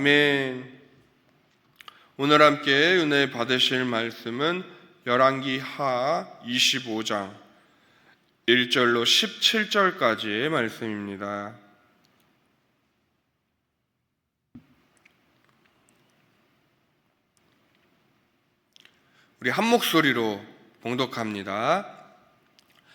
아멘. 오늘 함께 은혜 받으실 말씀은 열왕기하 25장 1절로 17절까지의 말씀입니다. 우리 한 목소리로 봉독합니다.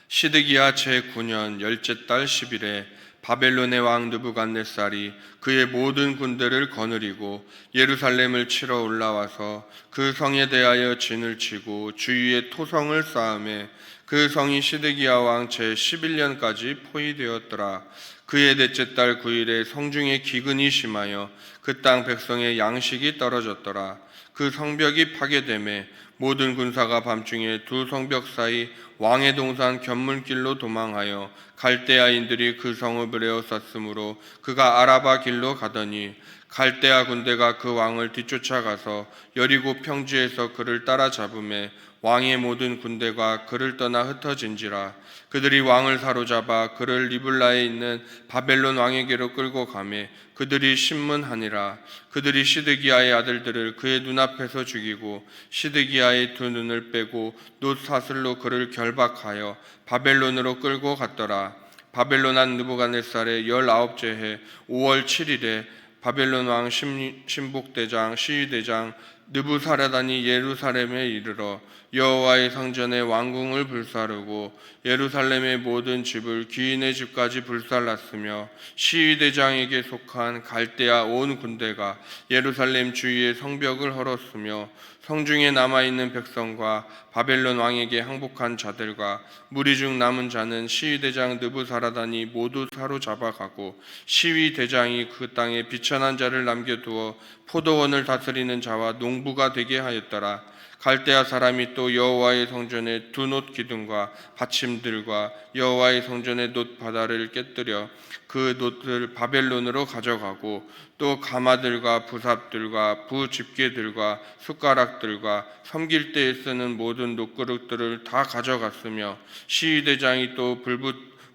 시드기야 제9년 열째 달 10일에 바벨론의 왕 느부갓네살이 그의 모든 군대를 거느리고 예루살렘을 치러 올라와서 그 성에 대하여 진을 치고 주위에 토성을 쌓음에 그 성이 시드기야 왕 제11년까지 포위되었더라. 그의 넷째 달 9일에 성중에 기근이 심하여 그 땅 백성의 양식이 떨어졌더라. 그 성벽이 파괴되매 모든 군사가 밤중에 두 성벽 사이 왕의 동산 견물길로 도망하여 갈대아인들이 그 성읍을 에워쌌으므로 그가 아라바 길로 가더니 갈대아 군대가 그 왕을 뒤쫓아가서 여리고 평지에서 그를 따라잡음에 왕의 모든 군대가 그를 떠나 흩어진지라. 그들이 왕을 사로잡아 그를 리블라에 있는 바벨론 왕에게로 끌고 가매 그들이 신문하니라. 그들이 시드기야의 아들들을 그의 눈앞에서 죽이고 시드기야의 두 눈을 빼고 놋 사슬로 그를 결박하여 바벨론으로 끌고 갔더라. 바벨론 한 느부갓네살의 19째 해 5월 7일에 바벨론 왕 신복대장 시위대장 느부사라단이 예루살렘에 이르러 여호와의 성전의 왕궁을 불사르고 예루살렘의 모든 집을 귀인의 집까지 불살랐으며 시위대장에게 속한 갈대아 온 군대가 예루살렘 주위의 성벽을 헐었으며 성중에 남아있는 백성과 바벨론 왕에게 항복한 자들과 무리 중 남은 자는 시위대장 느부사라단이 모두 사로잡아가고 시위대장이 그 땅에 비천한 자를 남겨두어 포도원을 다스리는 자와 농부가 되게 하였더라. 갈대아 사람이 또 여호와의 성전의 두 놋 기둥과 받침들과 여호와의 성전의 놋 바다를 깨뜨려 그 놋을 바벨론으로 가져가고 또 가마들과 부삽들과 부집게들과 숟가락들과 섬길 때에 쓰는 모든 놋그릇들을 다 가져갔으며 시위대장이 또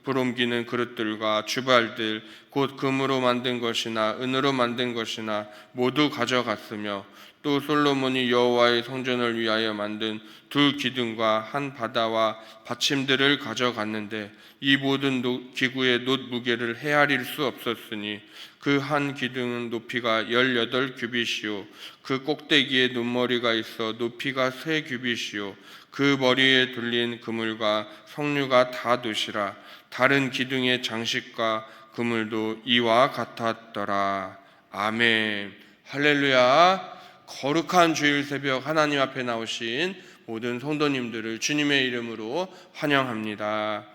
불옮기는 그릇들과 주발들 곧 금으로 만든 것이나 은으로 만든 것이나 모두 가져갔으며 또 솔로몬이 여호와의 성전을 위하여 만든 두 기둥과 한 바다와 받침들을 가져갔는데 이 모든 기구의 놋 무게를 헤아릴 수 없었으니 그 한 기둥은 높이가 18규빗이요 그 꼭대기에 놋머리가 있어 높이가 3규빗이요 그 머리에 둘린 그물과 석류가 다 놋이라. 다른 기둥의 장식과 그물도 이와 같았더라. 아멘. 할렐루야. 거룩한 주일 새벽 하나님 앞에 나오신 모든 성도님들을 주님의 이름으로 환영합니다.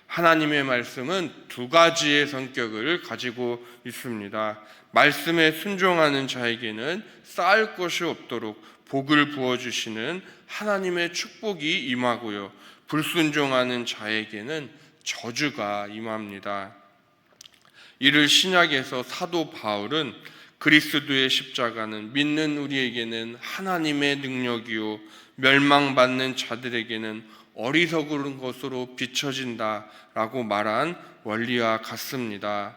하나님의 말씀은 두 가지의 성격을 가지고 있습니다. 말씀에 순종하는 자에게는 쌓을 것이 없도록 복을 부어주시는 하나님의 축복이 임하고요, 불순종하는 자에게는 저주가 임합니다. 이를 신약에서 사도 바울은 그리스도의 십자가는 믿는 우리에게는 하나님의 능력이요 멸망받는 자들에게는 어리석은 것으로 비춰진다라고 말한 원리와 같습니다.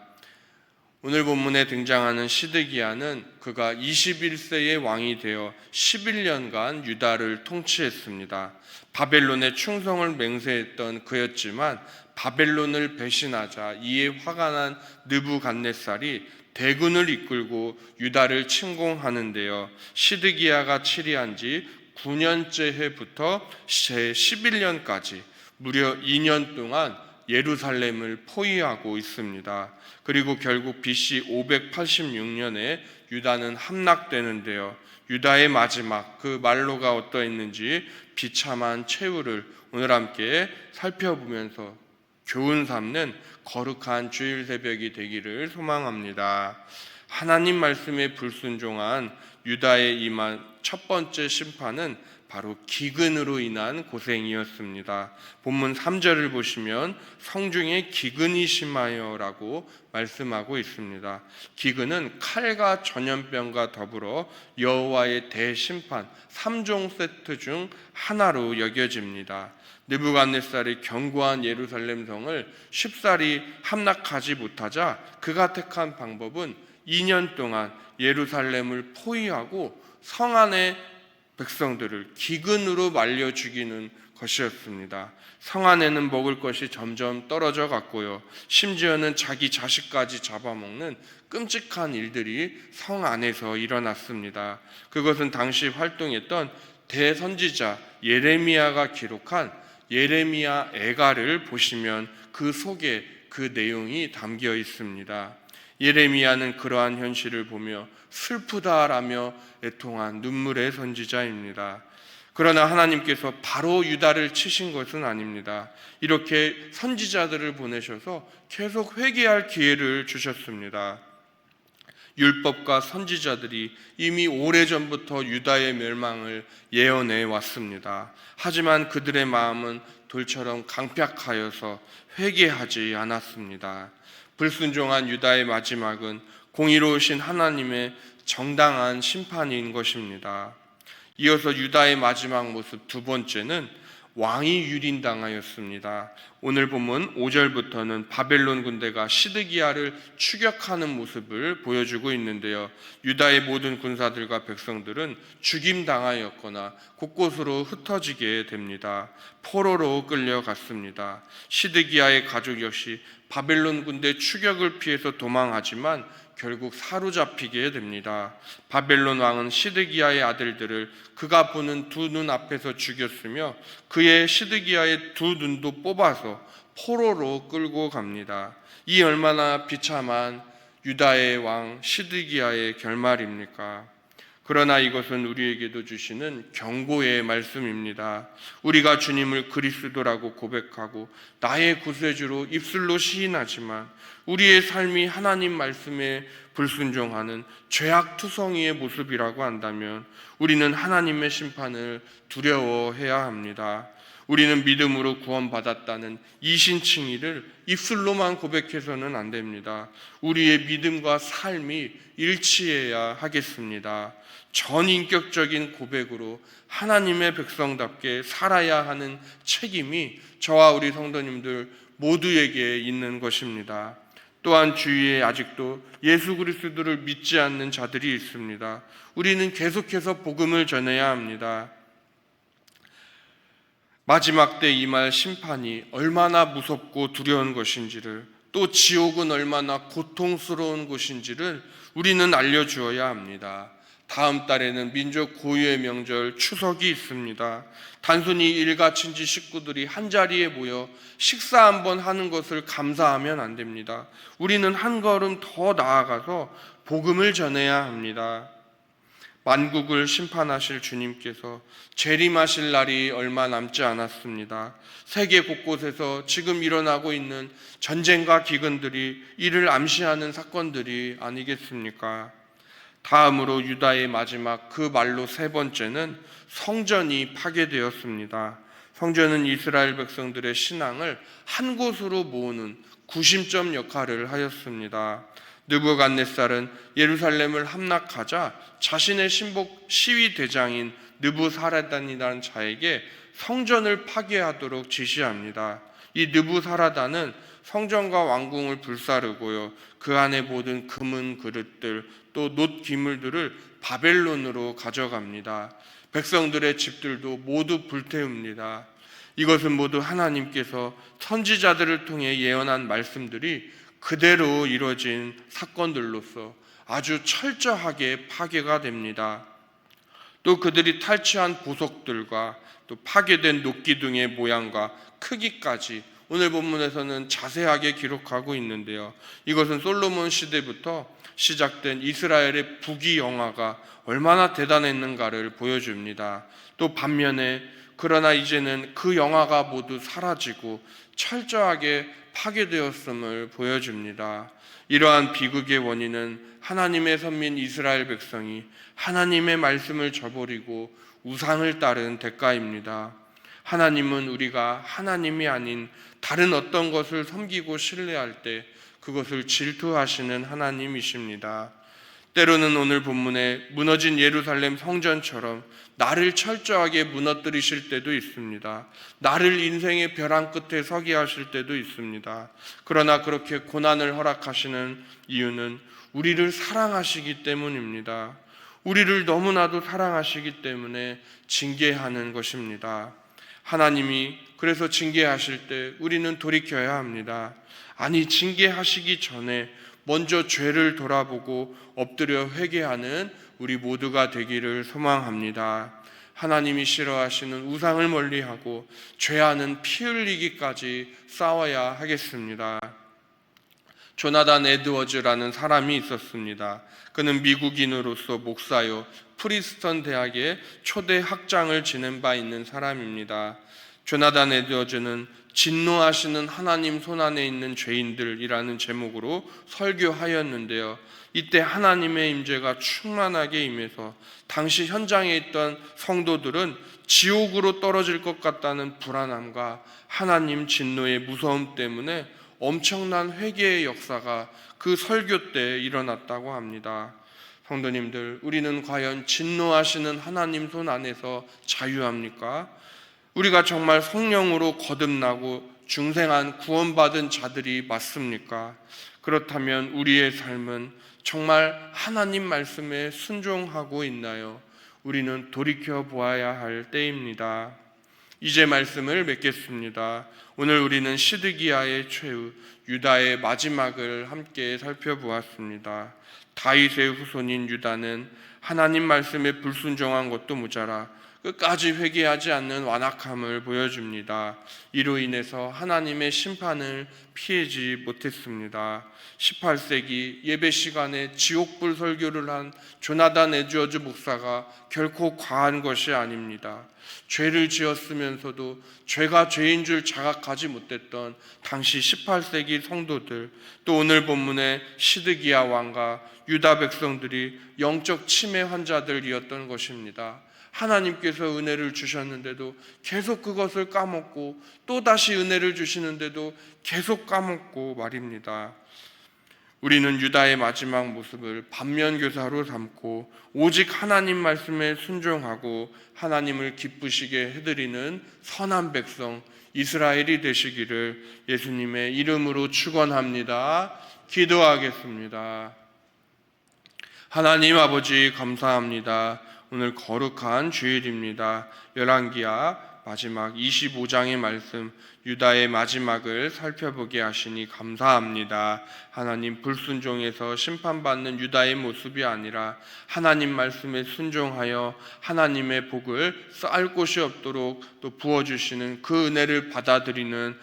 오늘 본문에 등장하는 시드기야는 그가 21세의 왕이 되어 11년간 유다를 통치했습니다. 바벨론의 충성을 맹세했던 그였지만 바벨론을 배신하자 이에 화가 난 느부갓네살이 대군을 이끌고 유다를 침공하는데요, 시드기야가 치리한 지 9년째 해부터 제11년까지 무려 2년 동안 예루살렘을 포위하고 있습니다. 그리고 결국 BC 586년에 유다는 함락되는데요, 유다의 마지막 그 말로가 어떠했는지 비참한 최후를 오늘 함께 살펴보면서 교훈 삼는 거룩한 주일 새벽이 되기를 소망합니다. 하나님 말씀에 불순종한 유다에 임한 첫 번째 심판은 바로 기근으로 인한 고생이었습니다. 본문 3절을 보시면 성중에 기근이 심하여 라고 말씀하고 있습니다. 기근은 칼과 전염병과 더불어 여호와의 대심판 3종 세트 중 하나로 여겨집니다. 느부갓네살이 견고한 예루살렘 성을 쉽사리 함락하지 못하자 그가 택한 방법은 2년 동안 예루살렘을 포위하고 성 안의 백성들을 기근으로 말려 죽이는 것이었습니다. 성 안에는 먹을 것이 점점 떨어져 갔고요. 심지어는 자기 자식까지 잡아먹는 끔찍한 일들이 성 안에서 일어났습니다. 그것은 당시 활동했던 대선지자 예레미야가 기록한 예레미야 애가를 보시면 그 속에 그 내용이 담겨 있습니다. 예레미야는 그러한 현실을 보며 슬프다라며 애통한 눈물의 선지자입니다. 그러나 하나님께서 바로 유다를 치신 것은 아닙니다. 이렇게 선지자들을 보내셔서 계속 회개할 기회를 주셨습니다. 율법과 선지자들이 이미 오래전부터 유다의 멸망을 예언해 왔습니다. 하지만 그들의 마음은 돌처럼 강팍하여서 회개하지 않았습니다. 불순종한 유다의 마지막은 공의로우신 하나님의 정당한 심판인 것입니다. 이어서 유다의 마지막 모습 두 번째는 왕이 유린당하였습니다. 오늘 본문 5절부터는 바벨론 군대가 시드기야를 추격하는 모습을 보여주고 있는데요. 유다의 모든 군사들과 백성들은 죽임당하였거나 곳곳으로 흩어지게 됩니다. 포로로 끌려갔습니다. 시드기야의 가족 역시 바벨론 군대 추격을 피해서 도망하지만 결국 사로잡히게 됩니다. 바벨론 왕은 시드기야의 아들들을 그가 보는 두 눈 앞에서 죽였으며 그의 시드기야의 두 눈도 뽑아서 포로로 끌고 갑니다. 이 얼마나 비참한 유다의 왕 시드기야의 결말입니까? 그러나 이것은 우리에게도 주시는 경고의 말씀입니다. 우리가 주님을 그리스도라고 고백하고 나의 구세주로 입술로 시인하지만 우리의 삶이 하나님 말씀에 불순종하는 죄악투성이의 모습이라고 한다면 우리는 하나님의 심판을 두려워해야 합니다. 우리는 믿음으로 구원받았다는 이신칭의를 입술로만 고백해서는 안 됩니다. 우리의 믿음과 삶이 일치해야 하겠습니다. 전인격적인 고백으로 하나님의 백성답게 살아야 하는 책임이 저와 우리 성도님들 모두에게 있는 것입니다. 또한 주위에 아직도 예수 그리스도를 믿지 않는 자들이 있습니다. 우리는 계속해서 복음을 전해야 합니다. 마지막 때 임할 심판이 얼마나 무섭고 두려운 것인지를, 또 지옥은 얼마나 고통스러운 곳인지를 우리는 알려주어야 합니다. 다음 달에는 민족 고유의 명절 추석이 있습니다. 단순히 일가친지 식구들이 한자리에 모여 식사 한번 하는 것을 감사하면 안 됩니다. 우리는 한 걸음 더 나아가서 복음을 전해야 합니다. 만국을 심판하실 주님께서 재림하실 날이 얼마 남지 않았습니다. 세계 곳곳에서 지금 일어나고 있는 전쟁과 기근들이 이를 암시하는 사건들이 아니겠습니까? 다음으로 유다의 마지막 그 말로 세 번째는 성전이 파괴되었습니다. 성전은 이스라엘 백성들의 신앙을 한 곳으로 모으는 구심점 역할을 하였습니다. 느부갓네살은 예루살렘을 함락하자 자신의 신복 시위 대장인 느부사라단이라는 자에게 성전을 파괴하도록 지시합니다. 이 느부사라단은 성전과 왕궁을 불사르고요, 그 안에 모든 금은 그릇들 또 놋 기물들을 바벨론으로 가져갑니다. 백성들의 집들도 모두 불태웁니다. 이것은 모두 하나님께서 선지자들을 통해 예언한 말씀들이 그대로 이루어진 사건들로서 아주 철저하게 파괴가 됩니다. 또 그들이 탈취한 보석들과 또 파괴된 놋기둥의 모양과 크기까지 오늘 본문에서는 자세하게 기록하고 있는데요. 이것은 솔로몬 시대부터 시작된 이스라엘의 부귀 영화가 얼마나 대단했는가를 보여줍니다. 또 반면에 그러나 이제는 그 영화가 모두 사라지고 철저하게 파괴되었음을 보여줍니다. 이러한 비극의 원인은 하나님의 선민 이스라엘 백성이 하나님의 말씀을 저버리고 우상을 따른 대가입니다. 하나님은 우리가 하나님이 아닌 다른 어떤 것을 섬기고 신뢰할 때 그것을 질투하시는 하나님이십니다. 때로는 오늘 본문에 무너진 예루살렘 성전처럼 나를 철저하게 무너뜨리실 때도 있습니다. 나를 인생의 벼랑 끝에 서게 하실 때도 있습니다. 그러나 그렇게 고난을 허락하시는 이유는 우리를 사랑하시기 때문입니다. 우리를 너무나도 사랑하시기 때문에 징계하는 것입니다. 하나님이 그래서 징계하실 때 우리는 돌이켜야 합니다. 아니, 징계하시기 전에 먼저 죄를 돌아보고 엎드려 회개하는 우리 모두가 되기를 소망합니다. 하나님이 싫어하시는 우상을 멀리하고 죄하는 피 흘리기까지 싸워야 하겠습니다. 조나단 에드워즈라는 사람이 있었습니다. 그는 미국인으로서 목사요, 프리스턴 대학의 초대 학장을 지낸 바 있는 사람입니다. 조나단 에드워즈는 진노하시는 하나님 손안에 있는 죄인들이라는 제목으로 설교하였는데요. 이때 하나님의 임재가 충만하게 임해서 당시 현장에 있던 성도들은 지옥으로 떨어질 것 같다는 불안함과 하나님 진노의 무서움 때문에 엄청난 회개의 역사가 그 설교 때 일어났다고 합니다. 성도님들, 우리는 과연 진노하시는 하나님 손 안에서 자유합니까? 우리가 정말 성령으로 거듭나고 중생한 구원받은 자들이 맞습니까? 그렇다면 우리의 삶은 정말 하나님 말씀에 순종하고 있나요? 우리는 돌이켜 보아야 할 때입니다. 이제 말씀을 맺겠습니다. 오늘 우리는 시드기야의 최후, 유다의 마지막을 함께 살펴보았습니다. 다윗의 후손인 유다는 하나님 말씀에 불순종한 것도 모자라 끝까지 회개하지 않는 완악함을 보여줍니다. 이로 인해서 하나님의 심판을 피하지 못했습니다. 18세기 예배 시간에 지옥불 설교를 한 조나단 에드워즈 목사가 결코 과한 것이 아닙니다. 죄를 지었으면서도 죄가 죄인 줄 자각하지 못했던 당시 18세기 성도들, 또 오늘 본문의 시드기야 왕과 유다 백성들이 영적 치매 환자들이었던 것입니다. 하나님께서 은혜를 주셨는데도 계속 그것을 까먹고 또다시 은혜를 주시는데도 계속 까먹고 말입니다. 우리는 유다의 마지막 모습을 반면교사로 삼고 오직 하나님 말씀에 순종하고 하나님을 기쁘시게 해드리는 선한 백성 이스라엘이 되시기를 예수님의 이름으로 축원합니다. 기도하겠습니다. 하나님 아버지, 감사합니다. 오늘 거룩한 주일입니다. 열왕기야 마지막 25장의 말씀, 유다의 마지막을 살펴보게 하시니 감사합니다. 하나님, 불순종에서 심판받는 유다의 모습이 아니라 하나님 말씀에 순종하여 하나님의 복을 쌓을 곳이 없도록 또 부어주시는 그 은혜를 받아들이는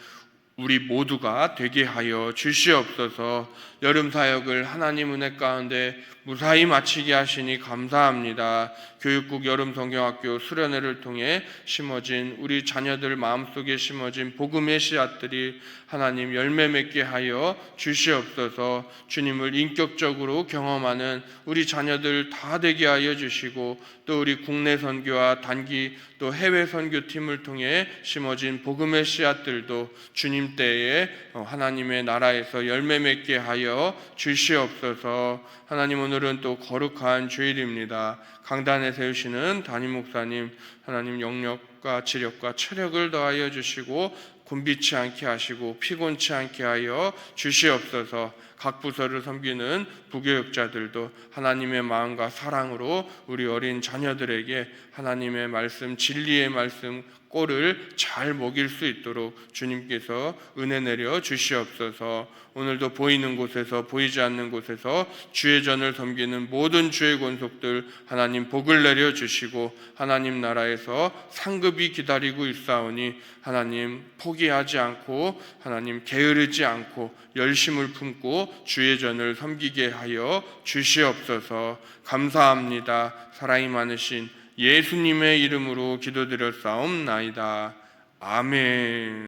우리 모두가 되게 하여 주시옵소서. 여름 사역을 하나님 은혜 가운데 무사히 마치게 하시니 감사합니다. 교육국 여름성경학교 수련회를 통해 심어진 우리 자녀들 마음속에 심어진 복음의 씨앗들이 하나님 열매 맺게 하여 주시옵소서. 주님을 인격적으로 경험하는 우리 자녀들 다 되게 하여 주시고, 또 우리 국내 선교와 단기 또 해외 선교팀을 통해 심어진 복음의 씨앗들도 주님 때에 하나님의 나라에서 열매 맺게 하여 주시옵소서. 하나님, 오늘은 또 거룩한 주일입니다. 강단에 세우시는 담임 목사님, 하나님 영력과 지력과 체력을 더하여 주시고 곤비치 않게 하시고 피곤치 않게 하여 주시옵소서. 각 부서를 섬기는 부교육자들도 하나님의 마음과 사랑으로 우리 어린 자녀들에게 하나님의 말씀, 진리의 말씀 꼴을 잘 먹일 수 있도록 주님께서 은혜 내려 주시옵소서. 오늘도 보이는 곳에서 보이지 않는 곳에서 주의 전을 섬기는 모든 주의 권속들 하나님 복을 내려 주시고, 하나님 나라에서 상급이 기다리고 있사오니 하나님 포기하지 않고 하나님 게으르지 않고 열심을 품고 주의 전을 섬기게 하여 주시옵소서. 감사합니다. 사랑이 많으신 예수님의 이름으로 기도드렸사옵나이다. 아멘.